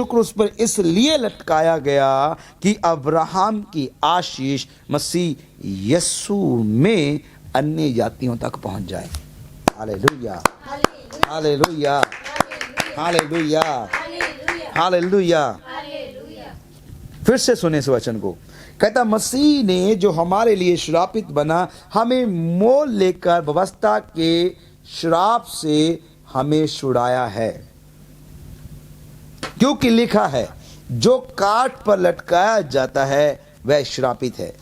क्रूस पर इसलिए लटकाया गया कि अब्राहम की आशीष मसीह यीशु में अन्य जातियों तक पहुंच जाए। Hallelujah, hallelujah, hallelujah, hallelujah. फिर से सुने इस वचन को। कहता मसीह ने जो हमारे लिए श्रापित बना, हमें मोल लेकर व्यवस्था के श्राप से हमें छुड़ाया है, क्योंकि लिखा है जो काठ पर लटकाया जाता है वह श्रापित है।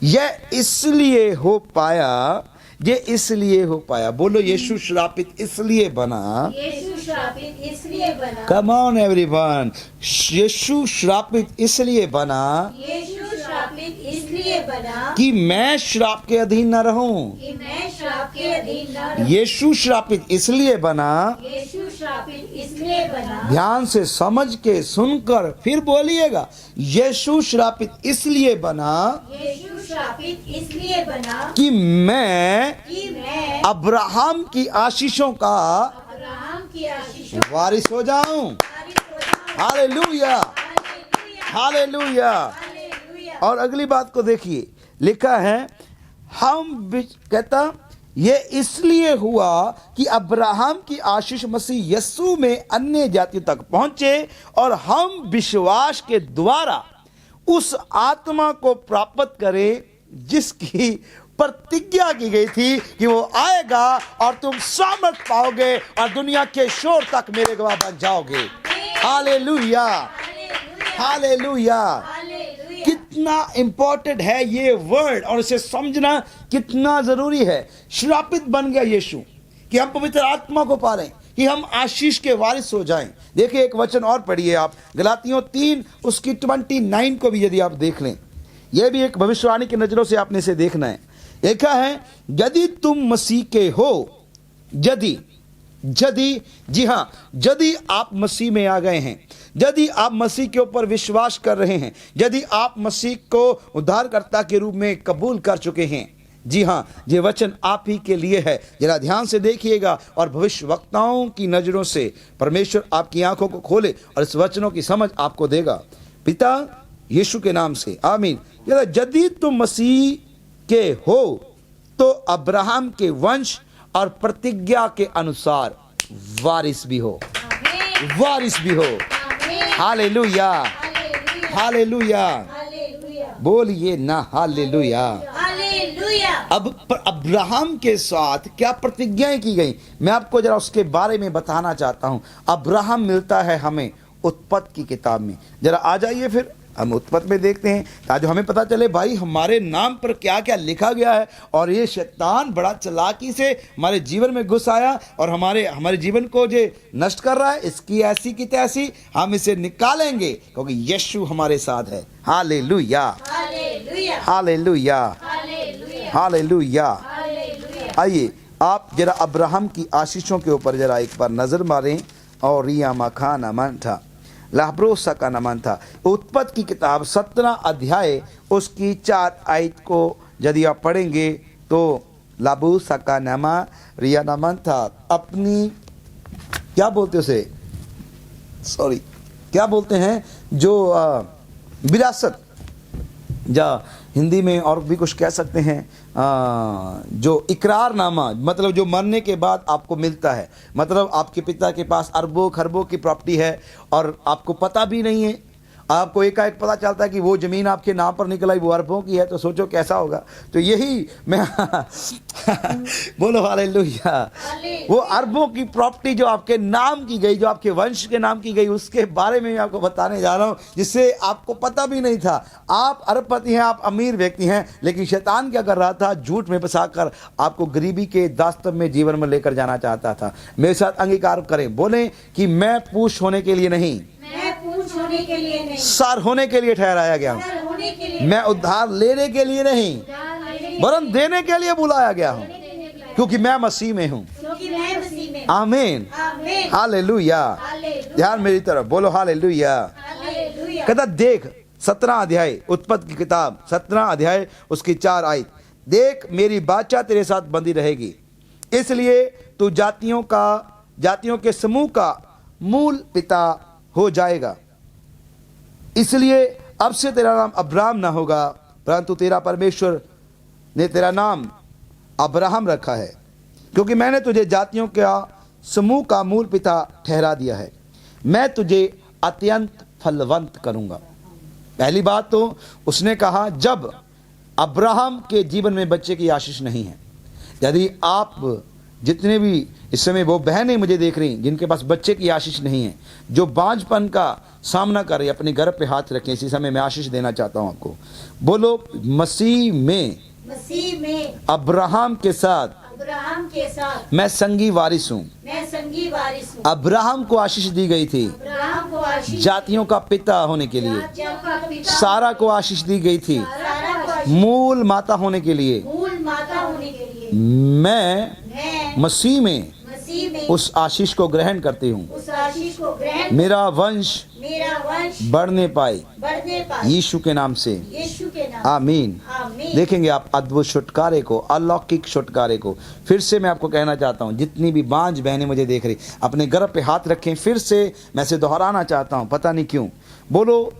यह इसलिए हो पाया, ये इसलिए हो पाया, बोलो यीशु श्रापित इसलिए बना। यीशु श्रापित इसलिए बना। कम ऑन एवरीवन, यीशु श्रापित इसलिए बना, यीशु श्रापित इसलिए बना कि मैं श्राप के अधीन न रहूं। कि मैं श्राप के अधीन न रहूं। यीशु श्रापित इसलिए बना, यीशु श्रापित इसलिए बना। ध्यान से समझ के सुनकर फिर बोलिएगा, यीशु श्रापित इसलिए बना यीशु श्रापित इसलिए बना कि मैं अब्राहम की आशीषों का अब्राहम की आशीषों वारिस हो जाऊं। Hallelujah, hallelujah. और अगली बात को देखिए, लिखा है कहता ये इसलिए हुआ कि अब्राहम की आशीष मसीह यीशु में अन्य जातियों तक पहुंचे और हम विश्वास के द्वारा उस आत्मा को प्राप्त करें जिसकी प्रतिज्ञा की गई थी कि वो आएगा और तुम सामर्थ पाओगे और दुनिया के शोर तक मेरे गवाह बन जाओगे। Hallelujah, hallelujah. कितना इंपॉर्टेंट है ये वर्ड और इसे समझना कितना जरूरी है। श्रापित बन गया यीशु कि हम पवित्र आत्मा को पा रहे, कि हम आशीष के वारिस हो जाएं। देखिए एक वचन और पढ़िए आप, गलातियों 3 उसकी 29 को भी यदि आप देख लें, यह भी एक भविष्यवाणी की नजरों से आपने इसे देखना है। देखा है, यदि तुम मसीह के हो, यदि जी हाँ, यदि आप मसीह में आ गए हैं, यदि आप मसीह के ऊपर विश्वास कर रहे हैं, यदि आप मसीह को उद्धारकर्ता के रूप में कबूल कर चुके हैं, जी हाँ, ये वचन आप ही के लिए है। जरा ध्यान से देखिएगा और भविष्यवक्ताओं की नजरों से परमेश्वर आपकी आंखों को खोले और इस वचनों की समझ आपको देगा, पिता यीशु के नाम से, आमीन। यदि तुम मसीह के हो तो अब्राहम के वंश और प्रतिज्ञा के अनुसार वारिस भी हो, वारिस भी हो। हालेलुया, हालेलुया, बोलिए ना हालेलुया। अब अब्राहम के साथ क्या प्रतिज्ञाएं की गई, मैं आपको जरा उसके बारे में बताना चाहता हूं। अब्राहम मिलता है हमें उत्पत्ति की किताब में। जरा आ जाइए, फिर हम उत्पत्ति में देखते हैं ताकि हमें पता चले भाई हमारे नाम पर क्या क्या लिखा गया है। और ये शैतान बड़ा चालाकी से हमारे जीवन में घुस आया और हमारे जीवन को जो नष्ट कर रहा है, इसकी ऐसी की तैसी हम इसे निकालेंगे क्योंकि यीशु हमारे साथ है। Hallelujah, hallelujah, hallelujah. आइए आप जरा अब्राहम की आशीषों के ऊपर जरा एक बार नजर मारें। और रिया मखान अमन था, लाब्रोसा का नमन था। उत्पत्ति की किताब 17 अध्याय उसकी 4 आयत को यदि आप पढ़ेंगे तो लाबूसा का नमा रिया नमन था, अपनी क्या बोलते उसे, सॉरी क्या बोलते हैं जो विरासत, या हिंदी में और भी कुछ कह सकते हैं, जो इकरारनामा, मतलब जो मरने के बाद आपको मिलता है। मतलब आपके पिता के पास अरबों खरबों की प्रॉपर्टी है और आपको पता भी नहीं है, आपको एकाएक पता चलता है कि वो ज़मीन आपके नाम पर निकल आई, वो अरबों की है, तो सोचो कैसा होगा। तो यही मैं बोलो हालेलुया। वो अरबों की प्रॉपर्टी जो आपके नाम की गई, जो आपके वंश के नाम की गई, उसके बारे में मैं आपको बताने जा रहा हूँ, जिससे आपको पता भी नहीं था। आप अरबपति हैं, आप अमीर व्यक्ति हैं, लेकिन शैतान क्या कर रहा था, झूठ में फंसाकर आपको गरीबी के दास्तव में जीवन में लेकर जाना चाहता था। मेरे साथ अंगीकार करें, बोलें कि मैं पूछ होने के लिए नहीं, होने के लिए नहीं, सर होने के लिए ठहराया गया हूँ। मैं उद्धार लेने के लिए नहीं, वरन देने के लिए बुलाया गया हूँ, क्योंकि मैं मसीह में हूँ। आमीन, हालेलुया। ध्यान मेरी तरफ, बोलो हालेलुया। कहता देख 17 अध्याय उत्पत्ति की किताब 17 अध्याय उसकी 4 आयत, देख मेरी बाचा तेरे साथ बंधी रहेगी, इसलिए तू जातियों के समूह का मूल पिता हो जाएगा। इसलिए अब से तेरा नाम अब्राहम ना होगा, परंतु तेरा परमेश्वर ने तेरा नाम अब्राहम रखा है, क्योंकि मैंने तुझे जातियों का समूह का मूल पिता ठहरा दिया है। मैं तुझे अत्यंत फलवंत करूंगा। पहली बात तो उसने कहा जब अब्राहम के जीवन में बच्चे की आशीष नहीं है। यदि आप जितने भी इस समय वो बहनें मुझे देख रही जिनके पास बच्चे की आशीष नहीं है, जो बांझपन का सामना कर रही, अपने गर्भ पे हाथ रखें। इसी समय मैं आशीष देना चाहता हूं आपको। बोलो, मसीह में अब्राहम के साथ मैं संगी वारिस हूँ। अब्राहम को आशीष दी गई थी जातियों का पिता होने के लिए। सारा को आशीष दी गई थी मूल माता होने के लिए। मैं मसीह में उस आशीष को ग्रहण करती हूँ। मेरा वंश बढ़ने पाए यीशु के नाम से, आमीन। देखेंगे आप अद्भुत छुटकारे को, अलौकिक छुटकारे को। फिर से मैं आपको कहना चाहता हूँ, जितनी भी बांझ बहनें मुझे देख रही, अपने गर्भ पे हाथ रखें। फिर से मैं से दोहराना चाहता हूँ, पता नहीं क्यों। बोलो,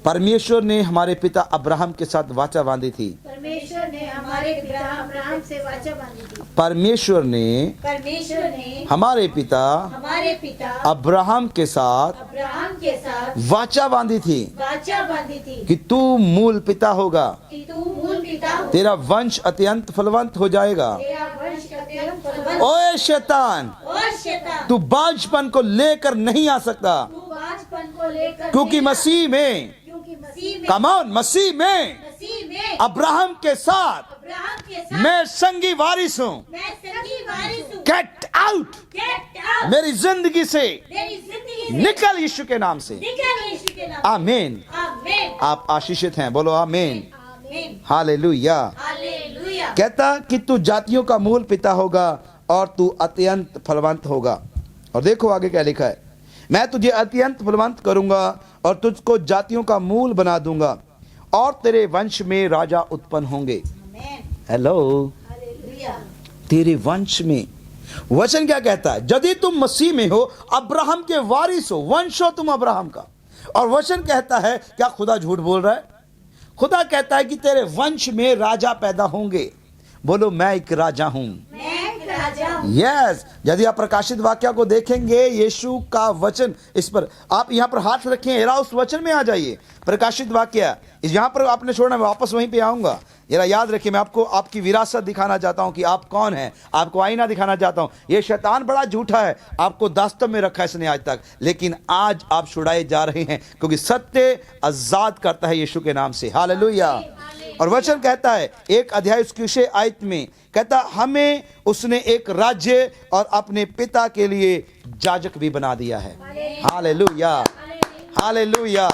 परमेश्वर ने हमारे पिता अब्राहम के साथ वाचा बांधी थी। परमेश्वर ने हमारे पिता अब्राहम से वाचा बांधी थी। परमेश्वर ने हमारे पिता अब्राहम के साथ वाचा बांधी थी कि तू मूल पिता होगा, तेरा वंश अत्यंत फलवंत हो जाएगा। ओए शैतान, तू बांझपन को लेकर नहीं आ सकता, क्योंकि मसीह में, कम ऑन, मसीह में अब्राहम के साथ मैं संगी वारिस हूँ। गेट आउट मेरी जिंदगी से, निकल यीशु के नाम से, आमीन। आप आशीषित हैं, बोलो आमीन, हालेलुया। कहता कि तू जातियों का मूल पिता होगा और तू अत्यंत फलवंत होगा। और देखो आगे क्या लिखा है, मैं तुझे अत्यंत फलवंत करूंगा और तुझको जातियों का मूल बना दूंगा और तेरे वंश में राजा उत्पन्न होंगे। हेलो, तेरे वंश में। वचन क्या कहता है? यदि तुम मसीह में हो, अब्राहम के वारिस हो, वंश हो तुम अब्राहम का। और वचन कहता है, क्या खुदा झूठ बोल रहा है? खुदा कहता है कि तेरे वंश में राजा पैदा होंगे। बोलो, मैं एक राजा हूं। यस, यदि आप प्रकाशित वाक्य को देखेंगे, यीशु का वचन, इस पर आप यहाँ पर हाथ रखें, जरा उस वचन में आ जाइए। प्रकाशित वाक्य यहाँ पर आपने छोड़ना, मैं वापस वहीं पे आऊंगा। जरा याद रखिए, मैं आपको आपकी विरासत दिखाना चाहता हूँ कि आप कौन हैं, आपको आईना दिखाना चाहता हूँ। ये शैतान बड़ा झूठा है, आपको दास्तव में रखा है इसने आज तक, लेकिन आज आप छुड़ाए जा रहे हैं, क्योंकि सत्य आजाद करता है यीशु के नाम से। हालेलुया। और वचन कहता है, एक अध्याय उसकी 6 आयत में कहता, हमें उसने एक राज्य और अपने पिता के लिए याजक भी बना दिया है। Hallelujah, hallelujah.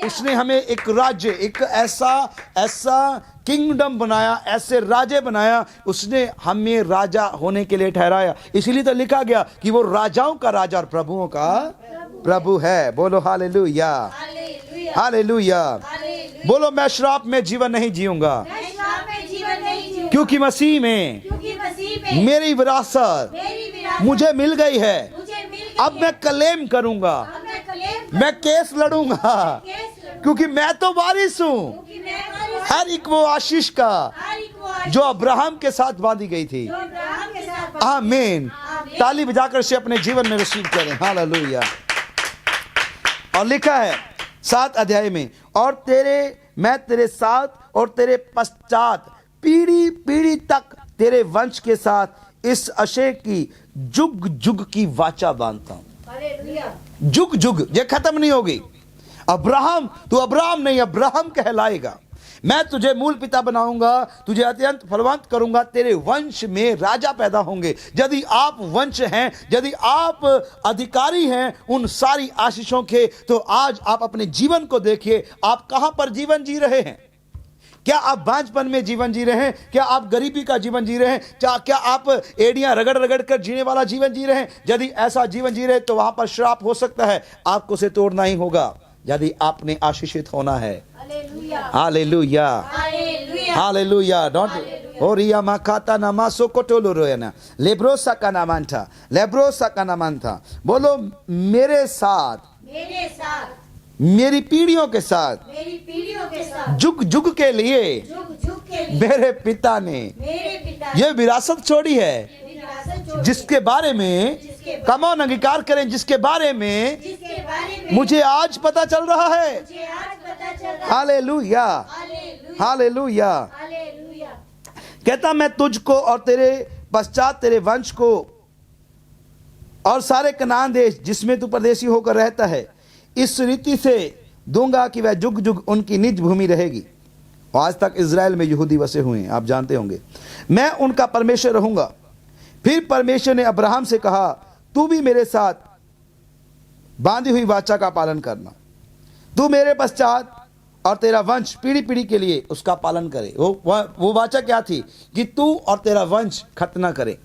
उसने हमें एक राज्य, एक ऐसा किंगडम बनाया, ऐसे राजे बनाया। उसने हमें राजा होने के लिए ठहराया। इसीलिए तो लिखा गया कि वो राजाओं का राजा और प्रभुओं का प्रभु है। बोलो हालेलुया, हालेलुया। बोलो, मैं श्राप में जीवन नहीं जीऊंगा, क्योंकि मसीह में मेरी विरासत मुझे मिल गई है। अब मैं क्लेम करूंगा, मैं केस लड़ूंगा, क्योंकि मैं तो वारिस हूँ हर एक वो आशीष का जो अब्राहम के साथ बांधी गई थी। आमीन। ताली बजाकर से अपने जीवन में रिसीव करें। हालेलुया। और लिखा है 7 अध्याय में, और मैं तेरे साथ और तेरे पश्चात पीढ़ी पीढ़ी तक तेरे वंश के साथ इस आशय की जुग जुग की वाचा बांधता हूं। जुग जुग, ये खत्म नहीं होगी। अब्राहम, तू अब्राहम नहीं, अब्राहम कहलाएगा। मैं तुझे मूल पिता बनाऊंगा, तुझे अत्यंत फलवंत करूंगा, तेरे वंश में राजा पैदा होंगे। यदि आप वंश हैं, यदि आप अधिकारी हैं उन सारी आशीषों के, तो आज आप अपने जीवन को देखिए, आप कहां पर जीवन जी रहे हैं। क्या आप बांझपन में जीवन जी रहे हैं? क्या आप गरीबी का जीवन जी रहे हैं? क्या आप एड़ियां रगड़ रगड़ कर जीने वाला जीवन जी रहे हैं? यदि ऐसा जीवन जी रहे तो वहां पर श्राप हो सकता है, आपको उसे तोड़ना ही होगा यदि आपने आशीषित होना है। Hallelujah, hallelujah. डोंट ओरिया माकाता नामासो कोटोलो रोयना लेब्रोसा का नामान था, लेब्रोसा का नामान था। बोलो, मेरे साथ मेरे साथ, मेरी पीढ़ियों के साथ, मेरी पीढ़ियों के साथ, जुग जुग के लिए जुग जुग के लिए मेरे पिता ने मेरे पिता ये विरासत छोड़ी है, विरासत छोड़ी, जिसके बारे में कमौन अंगीकार करें, जिसके बारे में जिसके बारे में मुझे आज पता चल रहा है। मुझे आज पता चल रहा है। Hallelujah, hallelujah, hallelujah. हालेलुया। कहता मैं तुझको और तेरे पश्चात तेरे वंश को और सारे कनान देश जिसमें तू परदेशी होकर रहता है इस रीति से दूंगा कि वह जुग जुग उनकी निज भूमि रहेगी। आज तक इज़राइल में यहूदी बसे हुए हैं, आप जानते होंगे। मैं उनका परमेश्वर रहूंगा। फिर परमेश्वर ने अब्राहम से कहा, तू भी मेरे साथ बांधी हुई वाचा का पालन करना। तू मेरे पश्चात और तेरा वंश पीढ़ी पीढ़ी के लिए उसका पालन करे। वो वाचा क्या थी? कि तू और तेरा वंश खतना करे।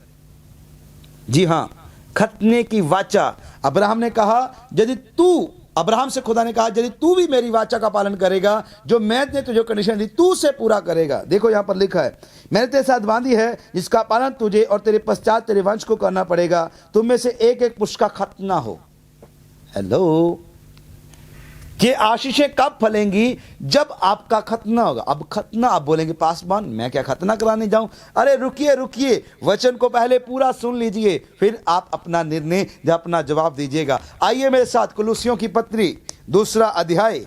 जी हाँ, खतने की वाचा। अब्राहम ने कहा, यदि तू, अब्राहम से खुदा ने कहा, यदि तू भी मेरी वाचा का पालन करेगा, जो मैंने तुझे कंडीशन दी, तू से पूरा करेगा। देखो यहां पर लिखा है, मैंने तेरे साथ बांधी है जिसका पालन तुझे और तेरे पश्चात तेरे वंश को करना पड़ेगा। तुम में से एक एक पुरुष का खतना हो। हेलो, ये आशीषें कब फलेंगी? जब आपका खतना होगा। अब खतना, आप बोलेंगे पासवान मैं क्या खतना कराने जाऊं? अरे रुकिए रुकिए, वचन को पहले पूरा सुन लीजिए, फिर आप अपना निर्णय या अपना जवाब दीजिएगा। आइए मेरे साथ कुलुसियों की पत्री 2 अध्याय,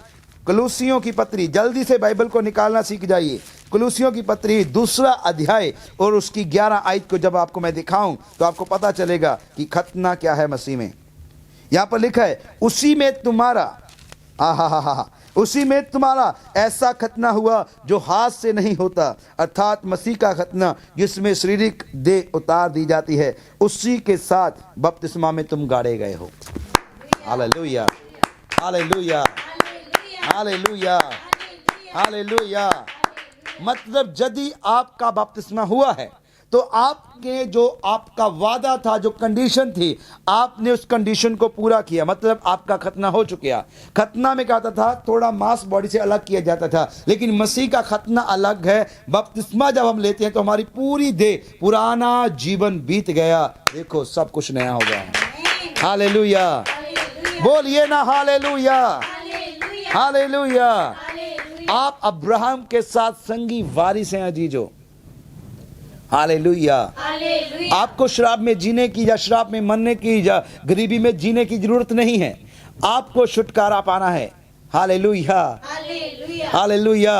कुलुसियों की पत्री, जल्दी से बाइबल को निकालना सीख जाइए। कुलुसियों की पत्री 2 अध्याय और उसकी 11 आयत को जब आपको मैं दिखाऊं तो आपको पता चलेगा कि खतना क्या है मसीह में। यहां पर लिखा है, उसी में तुम्हारा उसी में तुम्हारा ऐसा खतना हुआ जो हाथ से नहीं होता, अर्थात मसीह का खतना जिसमें शारीरिक देह उतार दी जाती है, उसी के साथ बपतिस्मा में तुम गाड़े गए हो। Hallelujah, hallelujah, hallelujah, hallelujah. मतलब यदि आपका बपतिस्मा हुआ है तो आपके जो आपका वादा था, जो कंडीशन थी, आपने उस कंडीशन को पूरा किया। मतलब आपका खतना हो चुका। खतना में क्या होता था? थोड़ा मांस बॉडी से अलग किया जाता था, लेकिन मसीह का खतना अलग है। बपतिस्मा जब हम लेते हैं तो हमारी पूरी देह, पुराना जीवन बीत गया, देखो सब कुछ नया हो गया। हालेलुया, बोलिए ना हालेलुया, हालेलुया। आप अब्राहम के साथ संगी वारिस हैं अजीजों। हालेलुया। आपको शराब में जीने की या शराब में मरने की या गरीबी में जीने की जरूरत नहीं है। आपको छुटकारा पाना है। Hallelujah, hallelujah.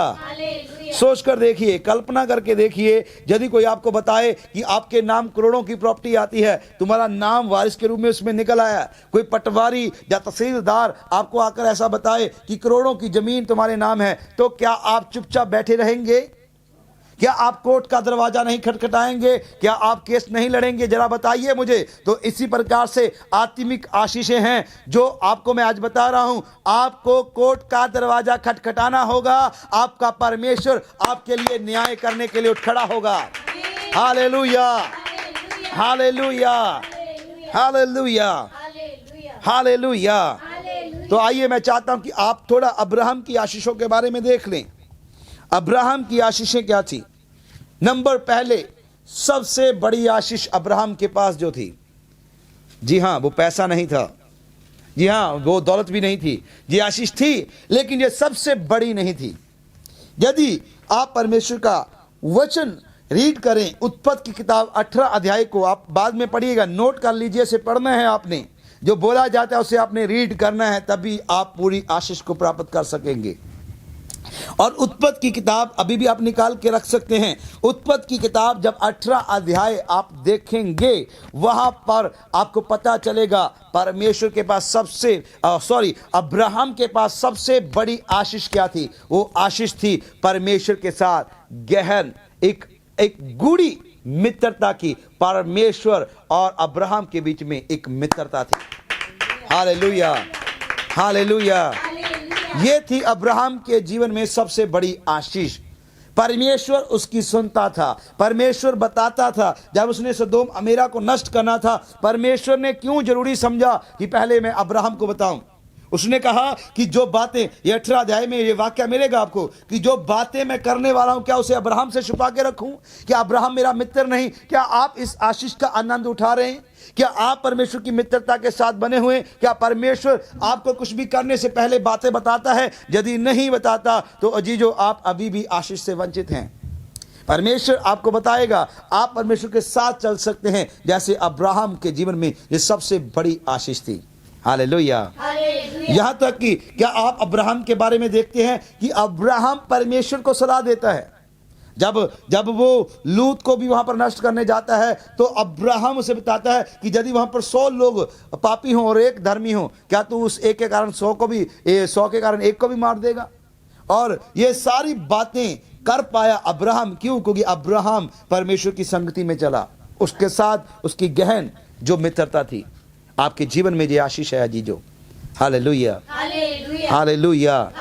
सोच कर देखिए, कल्पना करके देखिए, यदि कोई आपको बताए कि आपके नाम करोड़ों की प्रॉपर्टी आती है, तुम्हारा नाम वारिस के रूप में उसमें निकल आया, कोई पटवारी या तहसीलदार आपको आकर ऐसा बताए कि करोड़ों की जमीन तुम्हारे नाम है, तो क्या आप चुपचाप बैठे रहेंगे? क्या आप कोर्ट का दरवाजा नहीं खटखटाएंगे? क्या आप केस नहीं लड़ेंगे? जरा बताइए मुझे। तो इसी प्रकार से आत्मिक आशीषें हैं जो आपको मैं आज बता रहा हूं। आपको कोर्ट का दरवाजा खटखटाना होगा। आपका परमेश्वर आपके लिए न्याय करने के लिए उठ खड़ा होगा। Hallelujah, hallelujah, hallelujah, hallelujah. तो आइए, मैं चाहता हूं कि आप थोड़ा अब्राहम की आशीषों के बारे में देख लें। अब्राहम की आशीषें क्या थी? नंबर पहले, सबसे बड़ी आशीष अब्राहम के पास जो थी, जी हाँ, वो पैसा नहीं था, जी हाँ, वो दौलत भी नहीं थी। ये आशीष थी, लेकिन ये सबसे बड़ी नहीं थी। यदि आप परमेश्वर का वचन रीड करें, उत्पत्ति की किताब 18 अध्याय को आप बाद में पढ़िएगा, नोट कर लीजिए, से पढ़ना है आपने। जो बोला जाता है उसे आपने रीड करना है, तभी आप पूरी आशीष को प्राप्त कर सकेंगे। और उत्पत्ति की किताब अभी भी आप निकाल के रख सकते हैं। उत्पत्ति की किताब जब 18 अध्याय आप देखेंगे, वहां पर आपको पता चलेगा परमेश्वर के पास अब्राहम के पास सबसे बड़ी आशीष क्या थी। वो आशीष थी परमेश्वर के साथ गहन एक गूढ़ी मित्रता की। परमेश्वर और अब्राहम के बीच में एक मित्रता थी। Hallelujah, hallelujah. ये थी अब्राहम के जीवन में सबसे बड़ी आशीष। परमेश्वर उसकी सुनता था, परमेश्वर बताता था। जब उसने सदोम अमेरा को नष्ट करना था, परमेश्वर ने क्यों जरूरी समझा कि पहले मैं अब्राहम को बताऊं? उसने कहा कि जो बातें, ये 18 अध्याय में ये वाक्य मिलेगा आपको, कि जो बातें मैं करने वाला हूं क्या उसे अब्राहम से छुपा के रखूं? क्या अब्राहम मेरा मित्र नहीं? क्या आप इस आशीष का आनंद उठा रहे हैं? क्या आप परमेश्वर की मित्रता के साथ बने हुए? क्या परमेश्वर आपको कुछ भी करने से पहले बातें बताता है? यदि नहीं बताता तो अजीजो, आप अभी भी आशीष से वंचित हैं। परमेश्वर आपको बताएगा, आप परमेश्वर के साथ चल सकते हैं, जैसे अब्राहम के जीवन में ये सबसे बड़ी आशीष थी। हालेलुया। यहां तक कि क्या आप अब्राहम के बारे में देखते हैं कि अब्राहम परमेश्वर को सलाह देता है। जब वो लूत को भी वहां पर नष्ट करने जाता है तो अब्राहम उसे बताता है कि यदि वहां पर 100 लोग पापी हों और एक धर्मी हो, क्या तू उस एक के कारण 100 के कारण एक को भी मार देगा? और ये सारी बातें कर पाया अब्राहम, क्यों? क्योंकि अब्राहम परमेश्वर की संगति में चला, उसके साथ उसकी गहन जो मित्रता थी। आपके जीवन में ये आशीष है अजीजो। Hallelujah, hallelujah.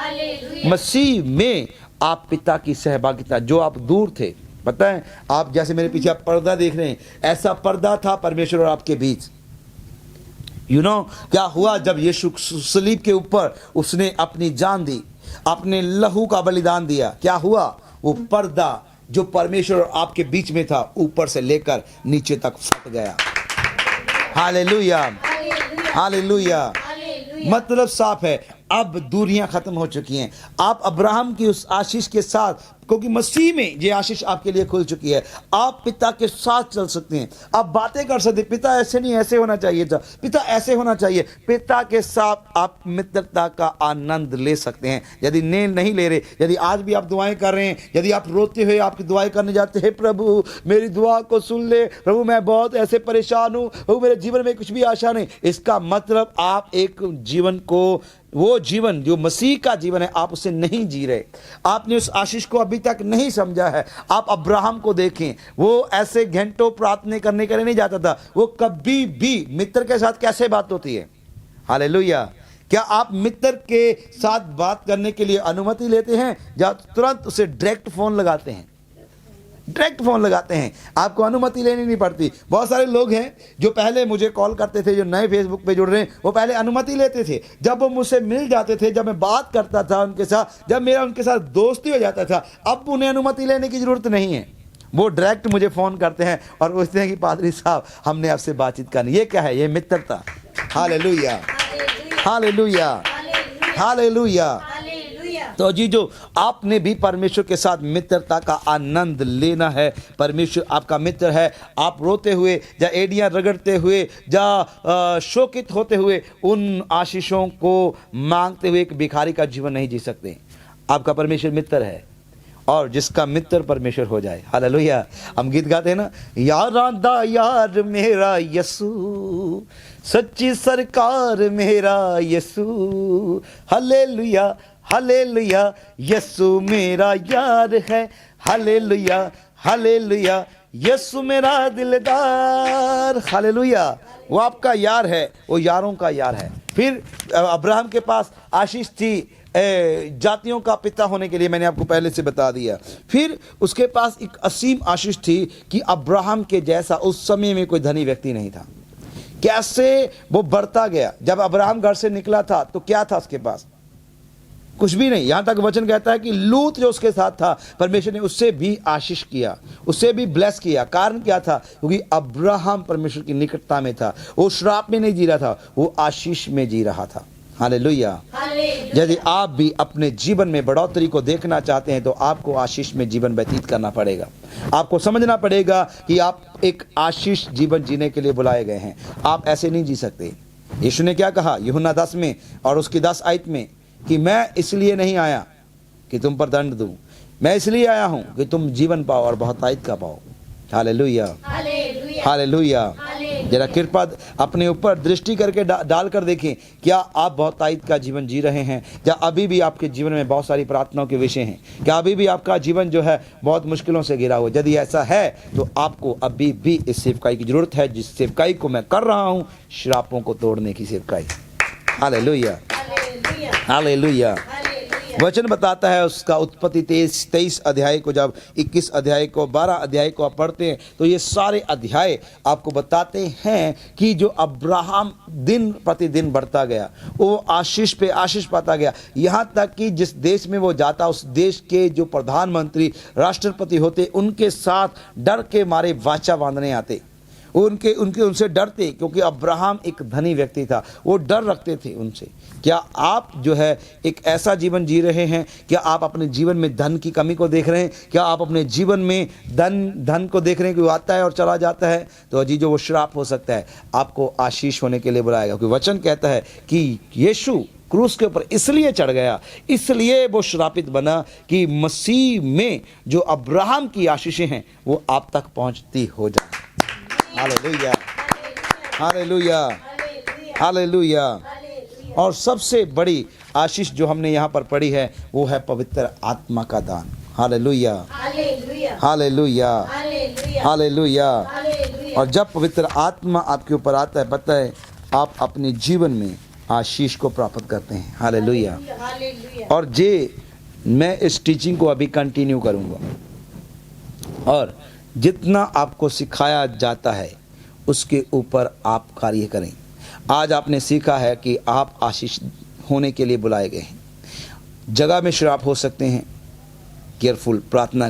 मसीह में आप पिता की सहभागिता, जो आप दूर थे, पता है, आप जैसे मेरे पीछे आप पर्दा देख रहे हैं, ऐसा पर्दा था परमेश्वर और आपके बीच। क्या हुआ जब यीशु सलीब के ऊपर उसने अपनी जान दी, अपने लहू का बलिदान दिया? क्या हुआ? वो पर्दा जो परमेश्वर और आपके बीच में था, ऊपर से लेकर नीचे तक फट गया। Hallelujah, hallelujah. मतलब साफ है, अब दूरियां खत्म हो चुकी हैं। आप अब्राहम की उस आशीष के साथ, क्योंकि मसीह में ये आशीष आपके लिए खुल चुकी है, आप पिता के साथ चल सकते हैं। आप बातें कर सकते हैं, पिता ऐसे नहीं, ऐसे होना चाहिए था, पिता ऐसे होना चाहिए। पिता के साथ आप मित्रता का आनंद ले सकते हैं। यदि नहीं ले रहे, यदि आज भी आप दुआएं कर रहे हैं, यदि आप रोते हुए आपकी दुआएं करने जाते हैं, प्रभु मेरी दुआ को सुन ले, प्रभु मैं बहुत ऐसे परेशान हूं, प्रभु मेरे जीवन में कुछ भी आशा नहीं, इसका मतलब आप एक जीवन को, वो जीवन जो मसीह का जीवन है, आप उसे नहीं जी रहे। आपने उस आशीष को अभी तक नहीं समझा है। आप अब्राहम को देखें, वो ऐसे घंटों प्रार्थना करने के लिए नहीं जाता था, वो कभी भी मित्र के साथ कैसे बात होती है? हालेलुया। क्या आप मित्र के साथ बात करने के लिए अनुमति लेते हैं या तुरंत उसे डायरेक्ट फोन लगाते हैं? डायरेक्ट फोन लगाते हैं, आपको अनुमति लेनी नहीं पड़ती। बहुत सारे लोग हैं जो पहले मुझे कॉल करते थे, जो नए फेसबुक पे जुड़ रहे हैं, वो पहले अनुमति लेते थे। जब वो मुझसे मिल जाते थे, जब मैं बात करता था उनके साथ, जब मेरा उनके साथ दोस्ती हो जाता था, अब उन्हें अनुमति लेने की जरूरत नहीं है। वो डायरेक्ट मुझे फ़ोन करते हैं और पूछते हैं कि पादरी साहब हमने आपसे बातचीत करनी। ये क्या है? ये मित्रता। Hallelujah, hallelujah, hallelujah. तो जी, जो आपने भी परमेश्वर के साथ मित्रता का आनंद लेना है। परमेश्वर आपका मित्र है। आप रोते हुए या एड़ियां रगड़ते हुए या शोकित होते हुए उन आशीषों को मांगते हुए एक भिखारी का जीवन नहीं जी सकते। आपका परमेश्वर मित्र है, और जिसका मित्र परमेश्वर हो जाए। हालेलुया। हम गीत गाते हैं ना, यार आंदा यार मेरा यसू, सच्ची सरकार मेरा यसू, हालेलुया, हालेलुया, यसु मेरा यार है, हालेलुया, हालेलुया, यसु मेरा दिलदार। हालेलुया। वो आपका यार है, वो यारों का यार है। फिर अब्राहम के पास आशीष थी जातियों का पिता होने के लिए, मैंने आपको पहले से बता दिया। फिर उसके पास एक असीम आशीष थी कि अब्राहम के जैसा उस समय में कोई धनी व्यक्ति नहीं था। कैसे वो बढ़ता गया। जब अब्राहम घर से निकला था तो क्या था उसके पास? कुछ भी नहीं। यहां तक वचन कहता है कि लूत जो उसके साथ था, परमेश्वर ने उससे भी आशीष किया, उससे भी ब्लेस किया। कारण क्या था? क्योंकि अब्राहम परमेश्वर की निकटता में था। वो श्राप में नहीं जी रहा था, वो आशीष में जी रहा था। हालेलुया। यदि आप भी अपने जीवन में बढ़ोतरी को देखना चाहते हैं तो आपको आशीष में जीवन व्यतीत करना पड़ेगा। आपको समझना पड़ेगा कि आप एक आशीष जीवन जीने के लिए बुलाए गए हैं। आप ऐसे नहीं जी सकते। यीशु ने क्या कहा यूहन्ना 10 में और उसकी 10 आयत में, कि मैं इसलिए नहीं आया कि तुम पर दंड दूं, मैं इसलिए आया हूं कि तुम जीवन पाओ और बहुतायत का पाओ। Hallelujah, hallelujah. जरा कृपा अपने ऊपर दृष्टि करके डाल कर देखें, क्या आप बहुतायत का जीवन जी रहे हैं? क्या अभी भी आपके जीवन में बहुत सारी प्रार्थनाओं के विषय हैं? क्या अभी भी आपका जीवन जो है बहुत मुश्किलों से घिरा हुआ? यदि ऐसा है तो आपको अभी भी इस सेवकाई की जरूरत है, जिस सेवकाई को मैं कर रहा हूँ, श्रापों को तोड़ने की सेवकाई। Hallelujah, hallelujah. वचन बताता है उसका उत्पत्ति 23 अध्याय को, जब 21 अध्याय को 12 अध्याय को आप पढ़ते हैं तो ये सारे अध्याय आपको बताते हैं कि जो अब्राहम दिन प्रतिदिन बढ़ता गया, वो आशीष पे आशीष पाता गया, यहाँ तक कि जिस देश में वो जाता उस देश के जो प्रधानमंत्री राष्ट्रपति होते उनके साथ डर के मारे वाचा बांधने आते। उनसे डरते, क्योंकि अब्राहम एक धनी व्यक्ति था, वो डर रखते थे उनसे। क्या आप जो है एक ऐसा जीवन जी रहे हैं? क्या आप अपने जीवन में धन की कमी को देख रहे हैं? क्या आप अपने जीवन में धन को देख रहे हैं कि वो आता है और चला जाता है? तो अजीजों, वो श्राप हो सकता है। आपको आशीष होने के लिए बुलाएगा, क्योंकि वचन कहता है कि यीशु क्रूस के ऊपर इसलिए चढ़ गया, इसलिए वो श्रापित बना कि मसीह में जो अब्राहम की आशीषें हैं वो आप तक पहुंचती हो जाए। Hallelujah, hallelujah, hallelujah. और सबसे बड़ी आशीष जो हमने यहाँ पर पढ़ी है वो है पवित्र आत्मा का दान। Hallelujah, hallelujah, hallelujah. और जब पवित्र आत्मा आपके ऊपर आता है, पता है, आप अपने जीवन में आशीष को प्राप्त करते हैं। हालेलुया। और मैं इस टीचिंग को अभी कंटिन्यू करूँगा, और जितना आपको सिखाया जाता है उसके ऊपर आप कार्य करें। आज आपने सीखा है कि आप आशीष होने के लिए बुलाए गए हैं। जगह में श्राप हो सकते हैं, केयरफुल, प्रार्थना